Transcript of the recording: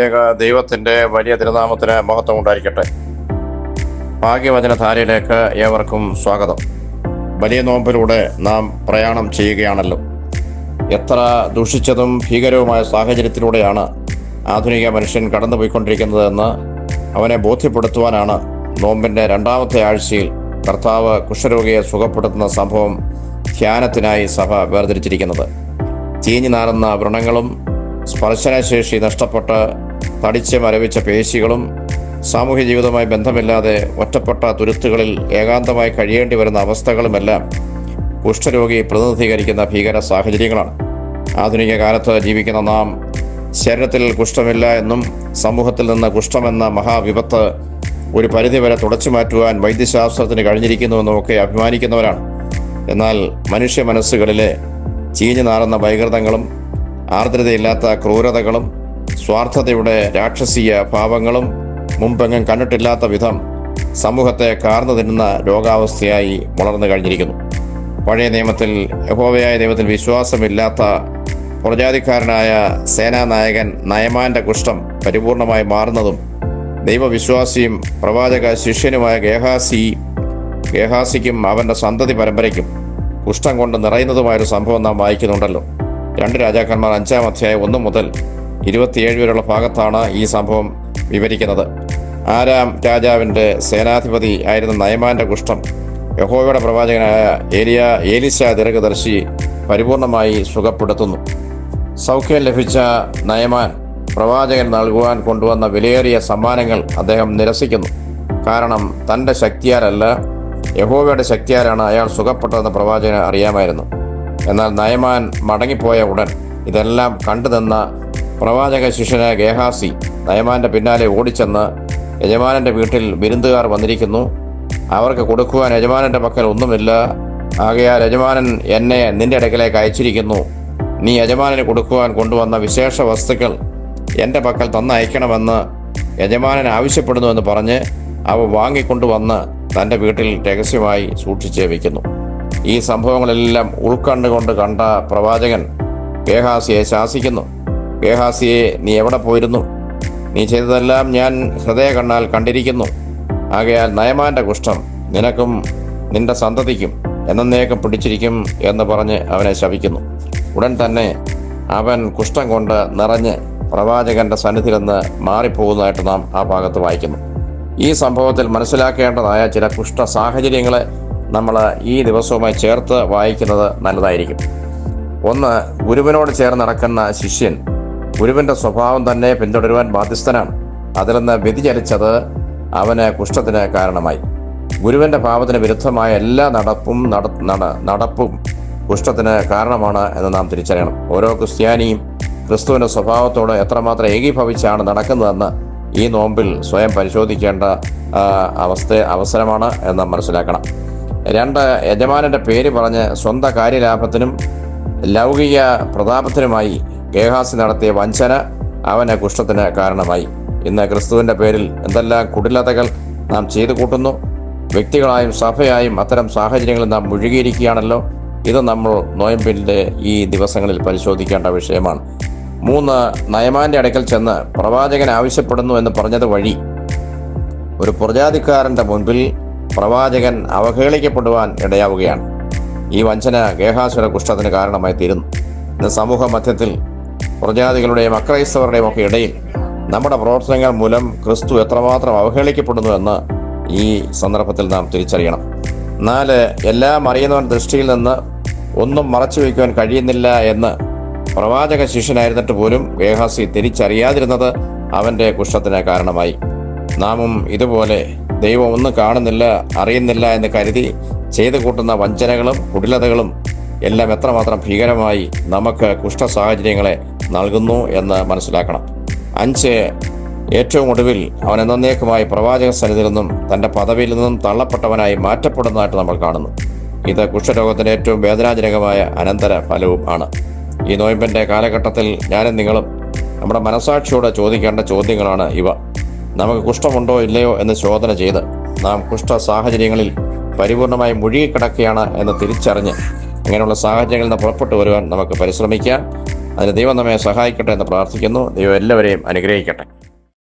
ഏക ദൈവത്തിൻ്റെ വലിയ തിരുനാമത്തിന് മഹത്വം ഉണ്ടായിരിക്കട്ടെ. ഭാഗ്യവചനധാരയിലേക്ക് ഏവർക്കും സ്വാഗതം. വലിയ നോമ്പിലൂടെ നാം പ്രയാണം ചെയ്യുകയാണല്ലോ. എത്ര ദുഷിച്ചതും ഭീകരവുമായ സാഹചര്യത്തിലൂടെയാണ് ആധുനിക മനുഷ്യൻ കടന്നുപോയിക്കൊണ്ടിരിക്കുന്നതെന്ന് അവനെ ബോധ്യപ്പെടുത്തുവാനാണ് നോമ്പിൻ്റെ രണ്ടാമത്തെ ആഴ്ചയിൽ കർത്താവ് കുഷ്ഠരോഗിയെ സുഖപ്പെടുത്തുന്ന സംഭവം ധ്യാനത്തിനായി സഭ വേർതിരിച്ചിരിക്കുന്നത്. ചീഞ്ഞു നാറുന്ന വ്രണങ്ങളും സ്പർശനശേഷി നഷ്ടപ്പെട്ട് തടിച്ച് മരവിച്ച പേശികളും സാമൂഹ്യ ജീവിതവുമായി ബന്ധമില്ലാതെ ഒറ്റപ്പെട്ട തുരുത്തുകളിൽ ഏകാന്തമായി കഴിയേണ്ടി വരുന്ന അവസ്ഥകളുമെല്ലാം കുഷ്ഠരോഗി പ്രതിനിധീകരിക്കുന്ന ഭീകര സാഹചര്യങ്ങളാണ്. ആധുനിക കാലത്ത് ജീവിക്കുന്ന നാം ശരീരത്തിൽ കുഷ്ഠമില്ല എന്നും സമൂഹത്തിൽ നിന്ന് കുഷ്ഠമെന്ന മഹാവിപത്ത് ഒരു പരിധിവരെ തുടച്ചു മാറ്റുവാൻ വൈദ്യശാസ്ത്രത്തിന് കഴിഞ്ഞിരിക്കുന്നുവെന്നും ഒക്കെ അഭിമാനിക്കുന്നവരാണ്. എന്നാൽ മനുഷ്യ മനസ്സുകളിലെ ചീഞ്ഞു നാറുന്ന വൈകൃതങ്ങളും ആർദ്രതയില്ലാത്ത ക്രൂരതകളും സ്വാർത്ഥതയുടെ രാക്ഷസീയ ഭാവങ്ങളും മുമ്പെങ്ങും കണ്ടിട്ടില്ലാത്ത വിധം സമൂഹത്തെ കാർന്നു തിന്നുന്ന രോഗാവസ്ഥയായി വളർന്നു കഴിഞ്ഞിരിക്കുന്നു. പഴയ നിയമത്തിൽ യഹോവയായ ദൈവത്തിൽ വിശ്വാസമില്ലാത്ത പുറജാതിക്കാരനായ സേനാനായകൻ നയമാന്റെ കുഷ്ഠം പരിപൂർണമായി മാറുന്നതും ദൈവവിശ്വാസിയും പ്രവാചക ശിഷ്യനുമായ ഗേഹാസിക്കും അവന്റെ സന്തതി പരമ്പരയ്ക്കും കുഷ്ഠം കൊണ്ട് നിറയുന്നതുമായൊരു സംഭവം നാം വായിക്കുന്നുണ്ടല്ലോ. 2 രാജാക്കന്മാർ 5-ാം അധ്യായം 1 മുതൽ 27 വരെയുള്ള ഭാഗത്താണ് ഈ സംഭവം വിവരിക്കുന്നത്. ആരാം രാജാവിൻ്റെ സേനാധിപതി ആയിരുന്ന നയമാന്റെ കുഷ്ഠം യഹോവയുടെ പ്രവാചകനായ ഏലീശ ദീർഘദർശി പരിപൂർണമായി സുഖപ്പെടുത്തുന്നു. സൗഖ്യം ലഭിച്ച നയമാൻ പ്രവാചകൻ നൽകുവാൻ കൊണ്ടുവന്ന വിലയേറിയ സമ്മാനങ്ങൾ അദ്ദേഹം നിരസിക്കുന്നു. കാരണം തൻ്റെ ശക്തിയാലല്ല, യഹോവയുടെ ശക്തിയാലാണ് അയാൾ സുഖപ്പെട്ടതെന്ന് പ്രവാചകന് അറിയാമായിരുന്നു. എന്നാൽ നയമാൻ മടങ്ങിപ്പോയ ഉടൻ ഇതെല്ലാം കണ്ടുനിന്ന പ്രവാചക ശിഷ്യനായ ഗേഹാസി നയമാന്റെ പിന്നാലെ ഓടിച്ചെന്ന്, യജമാനന്റെ വീട്ടിൽ വിരുന്നുകാർ വന്നിരിക്കുന്നു, അവർക്ക് കൊടുക്കുവാൻ യജമാനന്റെ പക്കൽ ഒന്നുമില്ല, ആകയാൽ യജമാനൻ എന്നെ നിന്റെ അടുക്കലേക്ക് അയച്ചിരിക്കുന്നു, നീ യജമാനന് കൊടുക്കുവാൻ കൊണ്ടുവന്ന വിശേഷ വസ്തുക്കൾ എൻ്റെ പക്കൽ തന്നയക്കണമെന്ന് യജമാനൻ ആവശ്യപ്പെടുന്നുവെന്ന് പറഞ്ഞ് അവ വാങ്ങിക്കൊണ്ടുവന്ന് തൻ്റെ വീട്ടിൽ രഹസ്യമായി സൂക്ഷിച്ച് വയ്ക്കുന്നു. ഈ സംഭവങ്ങളെല്ലാം ഉൾക്കണ്ടുകൊണ്ട് കണ്ട പ്രവാചകൻ ഗേഹാസിയെ ശാസിക്കുന്നു. ഗേഹാസിയെ, നീ എവിടെ പോയിരുന്നു? നീ ചെയ്തതെല്ലാം ഞാൻ ഹൃദയ കണ്ണാൽ കണ്ടിരിക്കുന്നു. ആകയാൽ നയമാന്റെ കുഷ്ഠം നിനക്കും നിന്റെ സന്തതിക്കും എന്നേക്കും പിടിച്ചിരിക്കും എന്ന് പറഞ്ഞ് അവനെ ശപിക്കുന്നു. ഉടൻ തന്നെ അവൻ കുഷ്ഠം കൊണ്ട് നിറഞ്ഞ് പ്രവാചകന്റെ സന്നിധിയിൽ നിന്ന് മാറിപ്പോകുന്നതായിട്ട് നാം ആ ഭാഗത്ത് വായിക്കുന്നു. ഈ സംഭവത്തിൽ മനസ്സിലാക്കേണ്ടതായ ചില കുഷ്ഠ സാഹചര്യങ്ങളെ നമ്മൾ ഈ ദിവസവുമായി ചേർത്ത് വായിക്കുന്നത് നല്ലതായിരിക്കും. ഒന്ന്, ഗുരുവിനോട് ചേർന്ന് നടക്കുന്ന ശിഷ്യൻ ഗുരുവിൻ്റെ സ്വഭാവം തന്നെ പിന്തുടരുവാൻ ബാധ്യസ്ഥനാണ്. അതിൽ നിന്ന് വ്യതിചലിച്ചത് അവന് കുഷ്ഠത്തിന് കാരണമായി. ഗുരുവിൻ്റെ ഭാവത്തിന് വിരുദ്ധമായ എല്ലാ നടപ്പും കുഷ്ഠത്തിന് കാരണമാണ് എന്ന് നാം തിരിച്ചറിയണം. ഓരോ ക്രിസ്ത്യാനിയും ക്രിസ്തുവിൻ്റെ സ്വഭാവത്തോട് എത്രമാത്രം ഏകീഭവിച്ചാണ് നടക്കുന്നതെന്ന് ഈ നോമ്പിൽ സ്വയം പരിശോധിക്കേണ്ട അവസരമാണ് എന്ന് മനസ്സിലാക്കണം. 2, യജമാനന്റെ പേര് പറഞ്ഞ് സ്വന്തം കാര്യലാഭത്തിനും ലൗകിക പ്രതാപത്തിനുമായി ഗേഹാസി നടത്തിയ വഞ്ചന അവന് കുഷ്ഠത്തിന് കാരണമായി. ഇന്ന് ക്രിസ്തുവിൻ്റെ പേരിൽ എന്തെല്ലാം കുടിലതകൾ നാം ചെയ്തു കൂട്ടുന്നു. വ്യക്തികളായും സഭയായും അത്തരം സാഹചര്യങ്ങളിൽ നാം മുഴുകിയിരിക്കുകയാണല്ലോ. ഇത് നമ്മൾ നോയമ്പിൻ്റെ ഈ ദിവസങ്ങളിൽ പരിശോധിക്കേണ്ട വിഷയമാണ്. 3, നയമാന്റെ അടുക്കൽ ചെന്ന് പ്രവാചകൻ ആവശ്യപ്പെടുന്നു എന്ന് പറഞ്ഞത് വഴി ഒരു പുറജാതിക്കാരൻ്റെ മുൻപിൽ പ്രവാചകൻ അവഹേളിക്കപ്പെടുവാൻ ഇടയാവുകയാണ്. ഈ വഞ്ചന ഗേഹാസിയുടെ കുഷ്ഠത്തിന് കാരണമായി തീരുന്നു. ഇന്ന് സമൂഹ മധ്യത്തിൽ പുറജാതികളുടെയും അക്രൈസ്തവരുടെയും ഒക്കെ ഇടയിൽ നമ്മുടെ പ്രവർത്തനങ്ങൾ മൂലം ക്രിസ്തു എത്രമാത്രം അവഹേളിക്കപ്പെടുന്നുവെന്ന് ഈ സന്ദർഭത്തിൽ നാം തിരിച്ചറിയണം. 4, എല്ലാം അറിയുന്നവൻ ദൃഷ്ടിയിൽ നിന്ന് ഒന്നും മറച്ചു വയ്ക്കുവാൻ കഴിയുന്നില്ല എന്ന് പ്രവാചക ശിഷ്യനായിരുന്നിട്ട് പോലും ഗേഹാസി തിരിച്ചറിയാതിരുന്നത് അവൻ്റെ കുഷ്ഠത്തിന് കാരണമായി. നാമും ഇതുപോലെ ദൈവം ഒന്നും കാണുന്നില്ല, അറിയുന്നില്ല എന്ന് കരുതി ചെയ്തു കൂട്ടുന്ന വഞ്ചനകളും കുടിലതകളും എല്ലാം എത്രമാത്രം ഭീകരമായി നമുക്ക് കുഷ്ഠ സാഹചര്യങ്ങളെ നൽകുന്നു എന്ന് മനസ്സിലാക്കണം. 5, ഏറ്റവും ഒടുവിൽ അവൻ എന്നേക്കുമായി പ്രവാചക സന്നിധിയിൽ നിന്നും തൻ്റെ പദവിയിൽ നിന്നും തള്ളപ്പെട്ടവനായി മാറ്റപ്പെടുന്നതായിട്ട് നമ്മൾ കാണുന്നു. ഇത് കുഷ്ഠരോഗത്തിൻ്റെ ഏറ്റവും വേദനാജനകമായ അനന്തര ഫലവും ആണ്. ഈ നോയമ്പിൻ്റെ കാലഘട്ടത്തിൽ ഞാനും നിങ്ങളും നമ്മുടെ മനസാക്ഷിയോട് ചോദിക്കേണ്ട ചോദ്യങ്ങളാണ് ഇവ. നമുക്ക് കുഷ്ഠമുണ്ടോ ഇല്ലയോ എന്ന് ശോധന ചെയ്ത് നാം കുഷ്ഠ സാഹചര്യങ്ങളിൽ പരിപൂർണമായി മുഴുകിക്കിടക്കുകയാണ് എന്ന് തിരിച്ചറിഞ്ഞ് അങ്ങനെയുള്ള സാഹചര്യങ്ങളിൽ നിന്ന് പുറപ്പെട്ടു വരുവാൻ നമുക്ക് പരിശ്രമിക്കാം. അതിന് ദൈവം നമ്മെ സഹായിക്കട്ടെ എന്ന് പ്രാർത്ഥിക്കുന്നു. ദൈവം എല്ലാവരെയും അനുഗ്രഹിക്കട്ടെ.